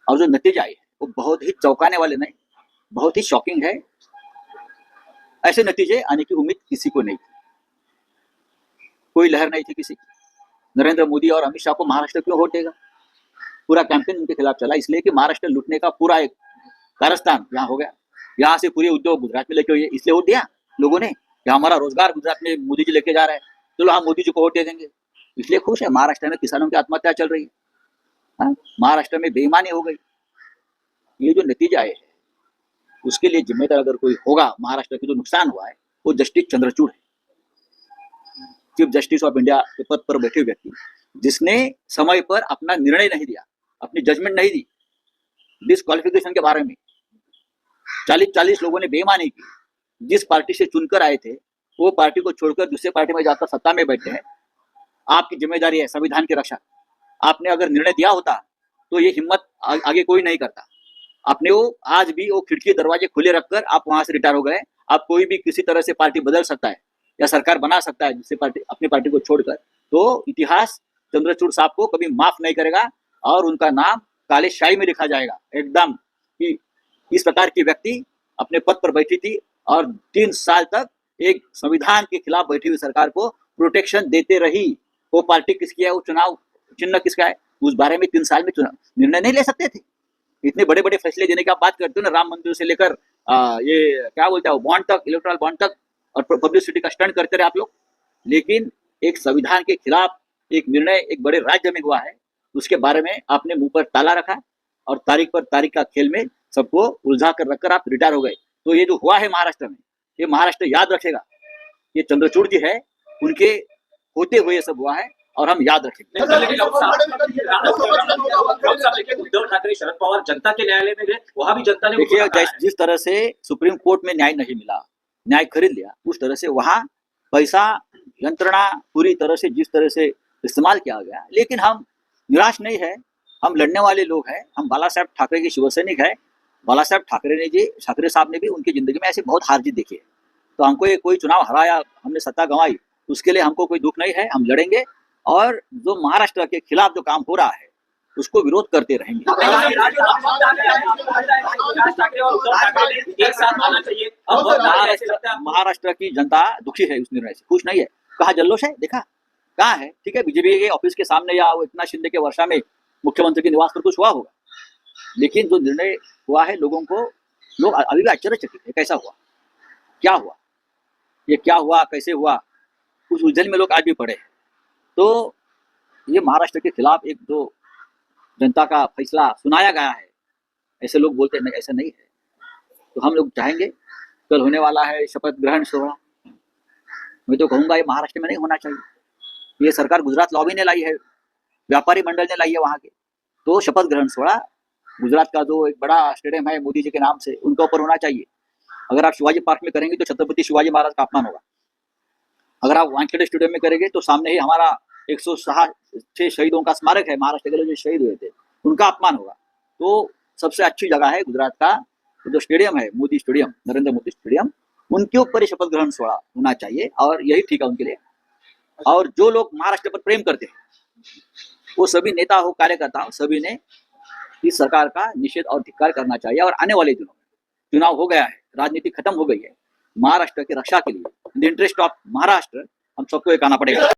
और जो नतीजा आए वो बहुत ही चौंकाने वाले नहीं, बहुत ही शॉकिंग है। ऐसे नतीजे आने की उम्मीद किसी को नहीं थी, कोई लहर नहीं थी किसी की। नरेंद्र मोदी और अमित शाह को महाराष्ट्र क्यों वोट देगा? पूरा कैंपेन उनके खिलाफ चला, इसलिए कि महाराष्ट्र लूटने का पूरा एक कारस्तान यहाँ हो गया। यहाँ से पूरे उद्योग गुजरात में लेके हुए, इसलिए वोट दिया लोगों ने कि हमारा रोजगार गुजरात में मोदी जी लेके जा रहे हैं, चलो हम मोदी जी को वोट दे देंगे। इसलिए खुश है। महाराष्ट्र में किसानों की आत्महत्या चल रही है, महाराष्ट्र में बेईमानी हो गई। ये जो नतीजा आए है उसके लिए जिम्मेदार अगर कोई होगा, महाराष्ट्र की जो नुकसान हुआ है वो जस्टिस चंद्रचूड़ है, चीफ जस्टिस ऑफ इंडिया के पद पर बैठे व्यक्ति, जिसने समय पर अपना निर्णय नहीं दिया, अपनी जजमेंट नहीं दी डिस्क्वालिफिकेशन के बारे में। 40 लोगों ने बेईमानी की, जिस पार्टी से चुनकर आए थे वो पार्टी को छोड़कर दूसरे पार्टी में जाकर सत्ता में बैठे हैं। आपकी जिम्मेदारी है संविधान की रक्षा। आपने अगर निर्णय दिया होता तो ये हिम्मत आगे कोई नहीं करता। आपने वो आज भी वो खिड़की दरवाजे खुले रखकर आप वहां से रिटायर हो गए। आप कोई भी किसी तरह से पार्टी बदल सकता है या सरकार बना सकता है जिससे पार्टी अपनी पार्टी को छोड़कर, तो इतिहास चंद्रचूड़ साहब को कभी माफ नहीं करेगा और उनका नाम काले शाही में लिखा जाएगा एकदम, कि इस प्रकार की व्यक्ति अपने पद पर बैठी थी और 3 साल तक एक संविधान के खिलाफ बैठी हुई सरकार को प्रोटेक्शन देते रही। वो पार्टी किसकी है, वो चुनाव चिन्ह किसका है, उस बारे में 3 साल में निर्णय नहीं ले सकते थे। इतने बड़े बड़े फैसले देने की आप बात करते हो ना, राम मंदिर से लेकर ये क्या बोलते हैं बॉन्ड तक, इलेक्ट्रल बॉन्ड तक, और पब्लिसिटी का स्टंट करते रहे आप लोग। लेकिन एक संविधान के खिलाफ एक निर्णय एक बड़े राज्य में हुआ है, उसके बारे में आपने मुंह पर ताला रखा और तारीख पर तारीख का खेल में सबको उलझा कर रखकर आप रिटायर हो गए। तो ये जो हुआ है महाराष्ट्र में, ये महाराष्ट्र याद रखेगा। ये चंद्रचूड़ जी है, उनके होते हुए ये सब हुआ है और हम याद रखेंगे। उद्धव ठाकरे, शरद पवार जनता के न्यायालय में गए, वहां भी जनता ने देखिए, जिस तरह से सुप्रीम कोर्ट में न्याय नहीं मिला, न्याय खरीद लिया, उस तरह से वहां पैसा यंत्रणा पूरी तरह से जिस तरह से इस्तेमाल किया गया। लेकिन हम निराश नहीं है, हम लड़ने वाले लोग हैं। हम बाला साहब ठाकरे के शिवसैनिक है। बाला साहब ठाकरे साहब ने भी उनकी जिंदगी में ऐसे बहुत हार जीत देखी है। तो हमको ये कोई चुनाव हराया, हमने सत्ता गंवाई, उसके लिए हमको कोई दुख नहीं है। हम लड़ेंगे और जो महाराष्ट्र के खिलाफ जो काम हो रहा है उसको विरोध करते रहेंगे। महाराष्ट्र की जनता दुखी है, उस निर्णय से खुश नहीं है। कहाँ जल्लोष है, देखा कहाँ है? ठीक है, बीजेपी के ऑफिस के सामने या एकनाथ शिंदे के वर्षा में मुख्यमंत्री के निवास पर कुछ हुआ होगा, लेकिन जो निर्णय हुआ है लोगों को, लोग अभी भी आश्चर्यचकित है। कैसा हुआ, क्या हुआ, ये क्या हुआ, कैसे हुआ, उस उलझन में लोग आज भी पड़े हैं। तो ये महाराष्ट्र के खिलाफ एक जो जनता का फैसला सुनाया गया है, ऐसे लोग बोलते हैं ऐसा नहीं है। तो हम लोग चाहेंगे, कल होने वाला है शपथ ग्रहण सोहरा, मैं तो कहूँगा ये महाराष्ट्र में नहीं होना चाहिए। ये सरकार गुजरात लॉबी ने लाई है, व्यापारी मंडल ने लाई है वहाँ के। तो शपथ ग्रहण सोहरा गुजरात का जो एक बड़ा स्टेडियम है मोदी जी के नाम से, उनके ऊपर होना चाहिए। अगर आप शिवाजी पार्क में करेंगे तो छत्रपति शिवाजी महाराज का अपमान होगा। अगर आप वानखेड़े स्टेडियम में करेंगे तो सामने ही हमारा 106 शहीदों का स्मारक है, महाराष्ट्र के लिए जो शहीद हुए थे उनका अपमान होगा। तो सबसे अच्छी जगह है गुजरात का जो स्टेडियम है, मोदी स्टेडियम, नरेंद्र मोदी स्टेडियम, उनके ऊपर ही शपथ ग्रहण सोहरा होना चाहिए और यही ठीक है उनके लिए। और जो लोग महाराष्ट्र पर प्रेम करते हैं वो सभी नेता हो, कार्यकर्ता हो, सभी ने इस सरकार का निषेध और धिक्कार करना चाहिए। और आने वाले दिनों में चुनाव हो गया है, राजनीति खत्म हो गई है, महाराष्ट्र की रक्षा के लिए, in the interest of Maharashtra, हम सबको एक आना पड़ेगा।